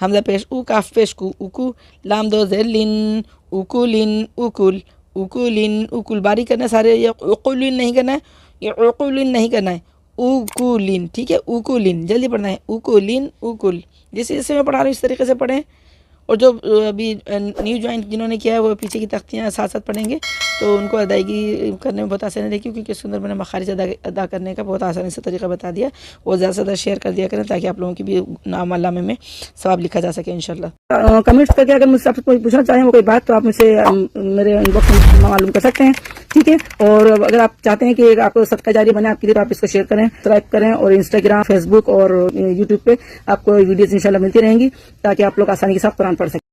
हमजा पेश उ, काफ पेश कु, उकु, लाम दो ज़ेर लिन, उकुलिन, उकुल, उकुलिन, उकुल। बारीक करना सारे, ये उकुलिन नहीं करना है, ये उकुलिन नहीं करना है, उकुलिन, ठीक है, उकुलिन, जल्दी पढ़ना है, उकुलिन, उकुल। जैसे जैसे मैं पढ़ा रहा हूँ इस तरीके से पढ़ें। और जो अभी न्यू ज्वाइन जिन्होंने किया है वो पीछे की तख्तियाँ साथ साथ पढ़ेंगे तो उनको अदायगी करने में बहुत आसानी रहेगी, क्योंकि सुंदर मैंने मखारिज अदा करने का बहुत आसानी से तरीका बता दिया। वो ज़्यादा से ज़्यादा शेयर कर दिया करें ताकि आप लोगों की भी नाम अल्लामे में सवाब लिखा जा सके इंशाल्लाह। कमेंट्स करके अगर मुझसे आपसे कोई पूछना चाहें वो कोई बात तो आप मुझसे मेरे इनबॉक्स में मालूम कर सकते हैं, ठीक है। और अगर आप चाहते हैं कि आपको सदका जारी बने आपके लिए तो आप इसको शेयर करें, सब्सक्राइब करें और इंस्टाग्राम, फेसबुक और यूट्यूब पे आपको वीडियोस इंशाल्लाह मिलती रहेंगी ताकि आप लोग आसानी के साथ कुरान पढ़ सकें।